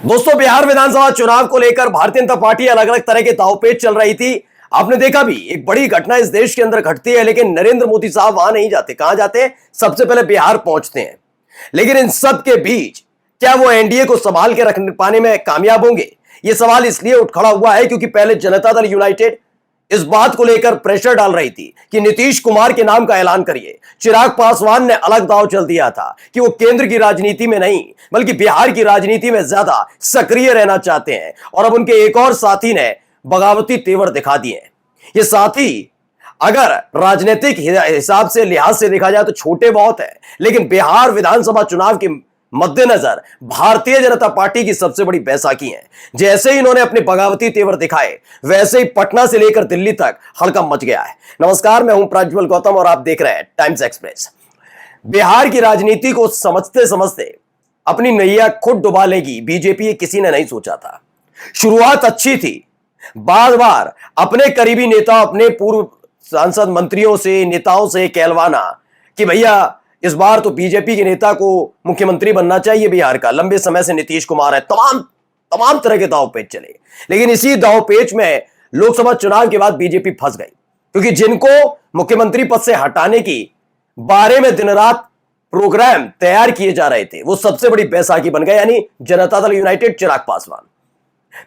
दोस्तों, बिहार विधानसभा चुनाव को लेकर भारतीय जनता पार्टी अलग अलग तरह के दांवपेच चल रही थी। आपने देखा भी, एक बड़ी घटना इस देश के अंदर घटती है, लेकिन नरेंद्र मोदी साहब वहां नहीं जाते। कहां जाते हैं? सबसे पहले बिहार पहुंचते हैं। लेकिन इन सब के बीच क्या वो एनडीए को संभाल के रख पाने में कामयाब होंगे? यह सवाल इसलिए उठ खड़ा हुआ है क्योंकि पहले जनता दल यूनाइटेड इस बात को लेकर प्रेशर डाल रही थी कि नीतीश कुमार के नाम का ऐलान करिए। चिराग पासवान ने अलग दांव चल दिया था कि वो केंद्र की राजनीति में नहीं बल्कि बिहार की राजनीति में ज्यादा सक्रिय रहना चाहते हैं। और अब उनके एक और साथी ने बगावती तेवर दिखा दिए हैं। ये साथी अगर राजनीतिक हिसाब से लिहाज से देखा जाए तो छोटे बहुत है, लेकिन बिहार विधानसभा चुनाव के मद्देनजर भारतीय जनता पार्टी की सबसे बड़ी बैसाखी है। जैसे ही इन्होंने अपने बगावती तेवर दिखाए, वैसे ही पटना से लेकर दिल्ली तक हड़कंप मच गया है। नमस्कार, मैं हूं प्रज्वल गौतम और आप देख रहे हैं टाइम्स एक्सप्रेस। बिहार की राजनीति को समझते समझते अपनी नैया खुद डुबा लेगी बीजेपी, ये किसी ने नहीं सोचा था। शुरुआत अच्छी थी, बार बार अपने करीबी नेता, अपने पूर्व सांसद, मंत्रियों से, नेताओं से कहलवाना कि भैया इस बार तो बीजेपी के नेता को मुख्यमंत्री बनना चाहिए बिहार का, लंबे समय से नीतीश कुमार है। तमाम तरह के दांवपेच चले, लेकिन इसी दांवपेच में लोकसभा चुनाव के बाद बीजेपी फंस गई, क्योंकि जिनको मुख्यमंत्री पद से हटाने की बारे में दिन रात प्रोग्राम तैयार किए जा रहे थे, वो सबसे बड़ी बैसाखी बन गए, यानी जनता दल यूनाइटेड, चिराग पासवान।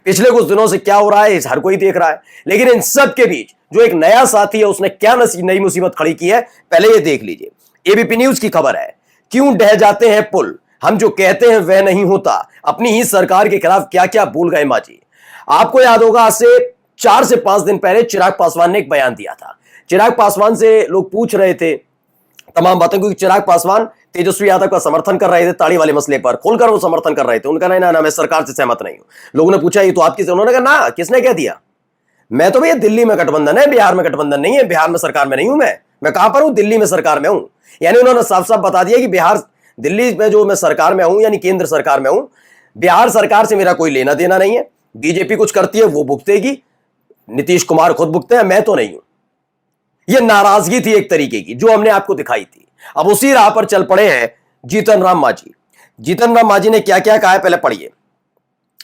पिछले कुछ दिनों से क्या हो रहा है हर कोई देख रहा है, लेकिन इन सब के बीच जो एक नया साथी है, उसने क्या नई मुसीबत खड़ी की है, पहले ये देख लीजिए। एबीपी न्यूज की खबर है, क्यों ढह जाते हैं पुल, हम जो कहते हैं वह नहीं होता, अपनी ही सरकार के खिलाफ क्या क्या बोल गए माजी। आपको याद होगा, आज से 4 से 5 दिन पहले चिराग पासवान ने एक बयान दिया था। चिराग पासवान से लोग पूछ रहे थे तमाम बातें, क्योंकि चिराग पासवान तेजस्वी यादव का समर्थन कर रहे थे ताड़ी वाले मसले पर, खोलकर वो समर्थन कर रहे थे। उनका नहीं, ना मैं सरकार से सहमत नहीं हूं। लोगों ने पूछा ये तो आपकी, उन्होंने कहा ना, किसने कह दिया? मैं तो भैया दिल्ली में गठबंधन है, बिहार में गठबंधन नहीं है, बिहार में सरकार में नहीं हूं। मैं कहां पर हूं? दिल्ली में सरकार में हूं। यानी उन्होंने साफ साफ बता दिया कि बिहार, दिल्ली में जो मैं सरकार में हूं, यानी केंद्र सरकार में हूं, बिहार सरकार से मेरा कोई लेना देना नहीं है। बीजेपी कुछ करती है वो भुगतेगी, नीतीश कुमार खुद भुगते हैं, मैं तो नहीं हूं। यह नाराजगी थी एक तरीके की जो हमने आपको दिखाई थी। अब उसी राह पर चल पड़े हैं जीतन राम मांझी। जीतन राम मांझी ने क्या क्या कहा है, पहले पढ़िए।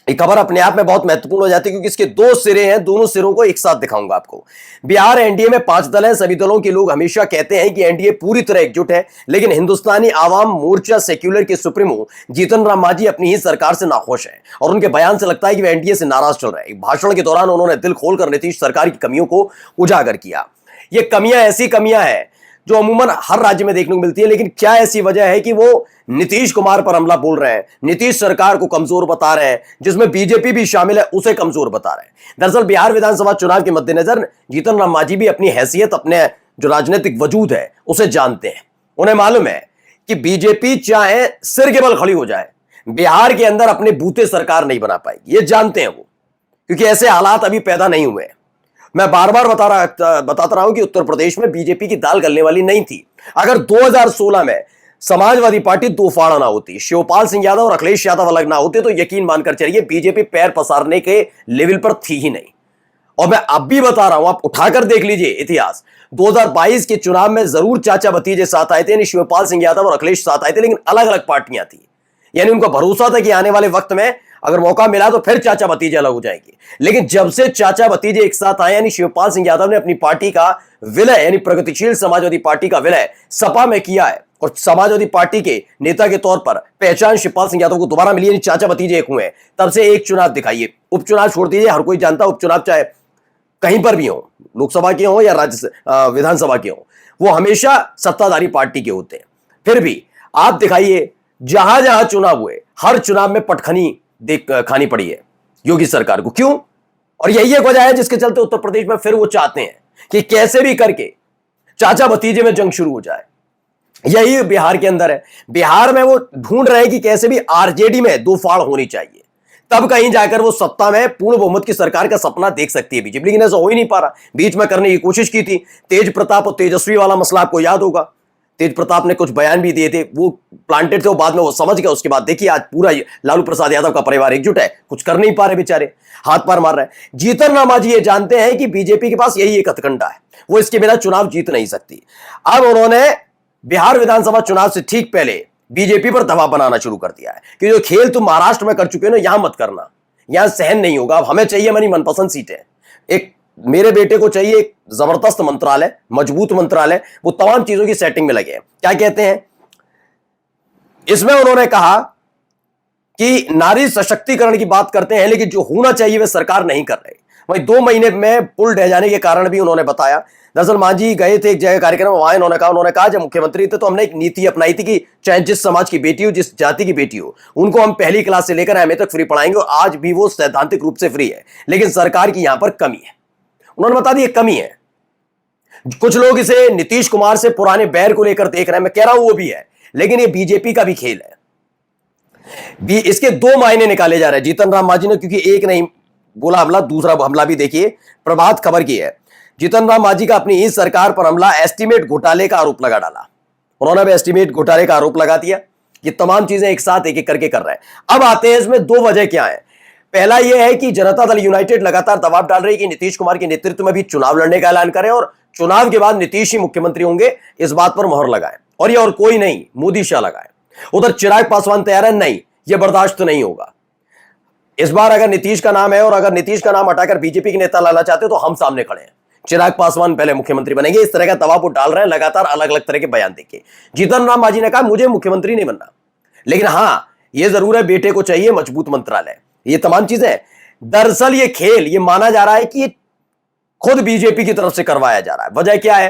ये खबर अपने आप में बहुत महत्वपूर्ण हो जाती है, क्योंकि इसके 2 सिरे हैं, दोनों सिरों को एक साथ दिखाऊंगा आपको। बिहार एनडीए में 5 दल हैं। सभी दलों के लोग हमेशा कहते हैं कि एनडीए पूरी तरह एकजुट है, लेकिन हिंदुस्तानी आवाम मोर्चा सेक्युलर के सुप्रीमो जीतन राम मांझी अपनी ही सरकार से नाखुश है, और उनके बयान से लगता है कि वे एनडीए से नाराज चल रहे हैं। भाषण के दौरान उन्होंने दिल खोलकर नीतीश सरकार की कमियों को उजागर किया। ये कमियां ऐसी कमियां हैं जो अमूमन हर राज्य में देखने को मिलती है, लेकिन क्या ऐसी वजह है कि वो नीतीश कुमार पर हमला बोल रहे हैं, नीतीश सरकार को कमजोर बता रहे हैं, जिसमें बीजेपी भी शामिल है, उसे कमजोर बता रहे हैं। दरअसल बिहार विधानसभा चुनाव के मद्देनजर जीतन राम मांझी भी अपनी हैसियत, अपने जो राजनीतिक वजूद है, उसे जानते हैं। उन्हें मालूम है कि बीजेपी चाहे सिर के बल खड़ी हो जाए, बिहार के अंदर अपने बूते सरकार नहीं बना पाएगी। ये जानते हैं वो, क्योंकि ऐसे हालात अभी पैदा नहीं हुए। मैं बार बार बताता रहा हूं कि उत्तर प्रदेश में बीजेपी की दाल गलने वाली नहीं थी। अगर 2016 में समाजवादी पार्टी दो फाड़ा ना होती, शिवपाल सिंह यादव और अखिलेश यादव अलग ना होते, तो यकीन मानकर चलिए बीजेपी पैर पसारने के लेवल पर थी ही नहीं। और मैं अब भी बता रहा हूं, आप उठाकर देख लीजिए इतिहास। 2022 के चुनाव में जरूर चाचा भतीजे साथ आए थे, यानी शिवपाल सिंह यादव और अखिलेश साथ आए थे, लेकिन अलग अलग पार्टियां थी। यानी उनका भरोसा था कि आने वाले वक्त में अगर मौका मिला तो फिर चाचा भतीजे अलग हो जाएंगे। लेकिन जब से चाचा भतीजे एक साथ आए, यानी शिवपाल सिंह यादव ने अपनी पार्टी का विलय, यानी प्रगतिशील समाजवादी पार्टी का विलय सपा में किया है, और समाजवादी पार्टी के नेता के तौर पर पहचान शिवपाल सिंह यादव को दोबारा मिली, यानी चाचा भतीजे एक हुए, तब से एक चुनाव दिखाइए। उपचुनाव छोड़ दीजिए, हर कोई जानता है उपचुनाव चाहे कहीं पर भी हो, लोकसभा के हो या विधानसभा के हो, वो हमेशा सत्ताधारी पार्टी के होते हैं। फिर भी आप दिखाइए, जहां जहां चुनाव हुए, हर चुनाव में पटखनी खानी पड़ी है योगी सरकार को। क्यों? और यही एक वजह है जिसके चलते उत्तर प्रदेश में फिर वो चाहते हैं कि कैसे भी करके चाचा भतीजे में जंग शुरू हो जाए। यही बिहार के अंदर है। बिहार में वो ढूंढ रहे हैं कि कैसे भी आरजेडी में 2 फाड़ होनी चाहिए, तब कहीं जाकर वो सत्ता में पूर्ण बहुमत की सरकार का सपना देख सकती है बीजेपी, लेकिन ऐसा हो ही नहीं पा रहा। बीच में करने की कोशिश की थी, तेज प्रताप और तेजस्वी वाला मसला आपको याद होगा। तेज प्रताप ने कुछ बयान भी दिए थे, वो प्लांटेड थे, वो बाद में वो समझ गया। उसके बाद देखिए आज पूरा लालू प्रसाद यादव का परिवार एकजुट है, कुछ कर नहीं पा रहे बेचारे, हाथ पार मार रहे हैं। जीतन राम मांझी ये जानते हैं कि बीजेपी के पास यही एक हथकंडा है, वो इसके बिना चुनाव जीत नहीं सकती। अब उन्होंने बिहार विधानसभा चुनाव से ठीक पहले बीजेपी पर दबाव बनाना शुरू कर दिया है कि जो खेल तुम महाराष्ट्र में कर चुके हो ना, यहां मत करना, यहां सहन नहीं होगा। अब हमें चाहिए हमारी मनपसंद सीटें। एक मेरे बेटे को चाहिए एक जबरदस्त मंत्रालय, मजबूत मंत्रालय, वो तमाम चीजों की सेटिंग में लगे हैं। क्या कहते हैं इसमें? उन्होंने कहा कि नारी सशक्तिकरण की बात करते हैं, लेकिन जो होना चाहिए वह सरकार नहीं कर रही। वहीं 2 महीने में पुल ढह जाने के कारण भी उन्होंने बताया। दरअसल मांझी गए थे एक जगह कार्यक्रम में, वहां उन्होंने कहा जब मुख्यमंत्री थे तो हमने एक नीति अपनाई थी कि चाहे जिस समाज की बेटी हो, जिस जाति की बेटी हो, उनको हम पहली क्लास से लेकर एमए तक फ्री पढ़ाएंगे, और आज भी वो सैद्धांतिक रूप से फ्री है। लेकिन सरकार की यहां पर कमी है, उन्होंने बता दी कमी है। कुछ लोग इसे नीतीश कुमार से पुराने बैर को लेकर देख रहे हैं, मैं कह रहा हूं वो भी है, लेकिन ये बीजेपी का भी खेल है। इसके 2 मायने निकाले जा रहे हैं जीतन राम मांझी ने, क्योंकि एक नहीं बोला हमला, दूसरा हमला भी देखिए। प्रभात खबर की है, जीतन राम मांझी का अपनी इस सरकार पर हमला, एस्टीमेट घोटाले का आरोप लगा डाला। उन्होंने भी एस्टीमेट घोटाले का आरोप लगा दिया। ये तमाम चीजें एक साथ एक एक करके कर रहे हैं। अब आते हैं इसमें 2 वजह क्या है। पहला यह है कि जनता दल यूनाइटेड लगातार दबाव डाल रही है कि नीतीश कुमार के नेतृत्व में भी चुनाव लड़ने का ऐलान करें और चुनाव के बाद नीतीश ही मुख्यमंत्री होंगे, इस बात पर मोहर लगाए, और ये और कोई नहीं, मोदी शाह लगाए। उधर चिराग पासवान तैयार है, नहीं यह बर्दाश्त नहीं होगा। इस बार अगर नीतीश का नाम है और अगर नीतीश का नाम हटाकर बीजेपी के नेता लाना चाहते तो हम सामने खड़े हैं, चिराग पासवान पहले मुख्यमंत्री बनेंगे। इस तरह का दबाव वो डाल रहे हैं लगातार, अलग अलग तरह के बयान देके। जीतन राम मांझी ने कहा मुझे मुख्यमंत्री नहीं बनना, लेकिन हां यह जरूर है बेटे को चाहिए मजबूत मंत्रालय, ये तमाम चीजें। दरअसल ये खेल ये माना जा रहा है कि ये खुद बीजेपी की तरफ से करवाया जा रहा है। वजह क्या है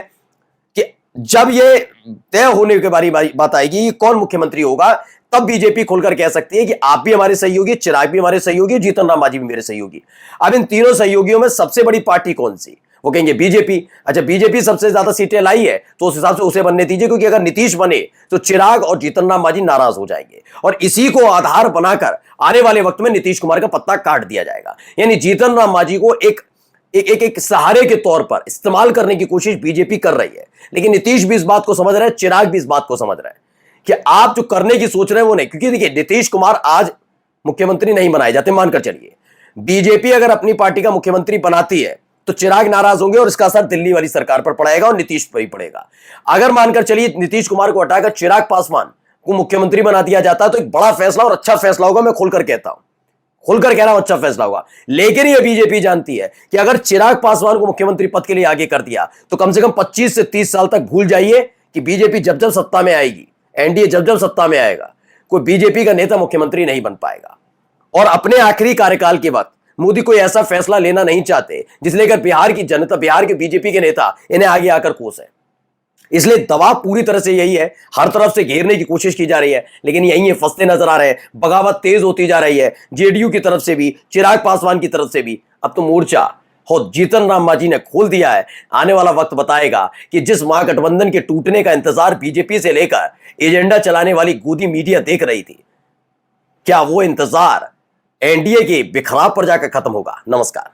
कि जब ये तय होने के बात आएगी कौन मुख्यमंत्री होगा, तब बीजेपी खुलकर कह सकती है कि आप भी हमारे सहयोगी, चिराग भी हमारे सहयोगी, जीतन राम मांझी भी मेरे सहयोगी। अब इन तीनों सहयोगियों में सबसे बड़ी पार्टी कौन सी? वो कहेंगे बीजेपी। अच्छा, बीजेपी सबसे ज्यादा सीटें लाई है तो उस हिसाब से उसे बनने दीजिए, क्योंकि अगर नीतीश बने तो चिराग और जीतन राम मांझी नाराज हो जाएंगे, और इसी को आधार बनाकर आने वाले वक्त में नीतीश कुमार का पत्ता काट दिया जाएगा। यानी जीतन राम मांझी को एक सहारे के तौर पर इस्तेमाल करने की कोशिश बीजेपी कर रही है। लेकिन नीतीश भी इस बात को समझ रहे हैं, चिराग भी इस बात को समझ रहे हैं कि आप जो करने की सोच रहे हैं वो नहीं। क्योंकि देखिए नीतीश कुमार आज मुख्यमंत्री नहीं बनाए जाते, मानकर चलिए बीजेपी अगर अपनी पार्टी का मुख्यमंत्री बनाती है तो चिराग नाराज होंगे और इसका असर दिल्ली वाली सरकार पर पड़ेगा और नीतीश पर ही पड़ेगा। अगर मानकर चलिए नीतीश कुमार को हटाकर चिराग पासवान को मुख्यमंत्री बना दिया जाता है तो एक बड़ा फैसला और अच्छा फैसला होगा। मैं खुलकर कहता हूं, खुलकर कह रहा हूं, अच्छा फैसला होगा। लेकिन यह बीजेपी जानती है कि अगर चिराग पासवान को मुख्यमंत्री पद के लिए आगे कर दिया तो कम से कम 25 से 30 साल तक भूल जाइए कि बीजेपी जब जब सत्ता में आएगी, एनडीए जब जब सत्ता में आएगा, कोई बीजेपी का नेता मुख्यमंत्री नहीं बन पाएगा। और अपने आखिरी कार्यकाल के वक्त मोदी कोई ऐसा फैसला लेना नहीं चाहते जिसे लेकर बिहार की जनता, बिहार के बीजेपी के नेता इन्हें आगे आकर कोसे। इसलिए दबाव पूरी तरह से यही है, हर तरफ से घेरने की कोशिश की जा रही है, लेकिन यही ये फंसते नजर आ रहे हैं। बगावत तेज होती जा रही है, जेडीयू की तरफ से भी, चिराग पासवान की तरफ से भी। अब तो मोर्चा खुद जीतन राम मांझी ने खोल दिया है। आने वाला वक्त बताएगा कि जिस महागठबंधन के टूटने का इंतजार बीजेपी से लेकर एजेंडा चलाने वाली गोदी मीडिया देख रही थी, क्या वो इंतजार एनडीए के बिखराव पर जाकर खत्म होगा। नमस्कार।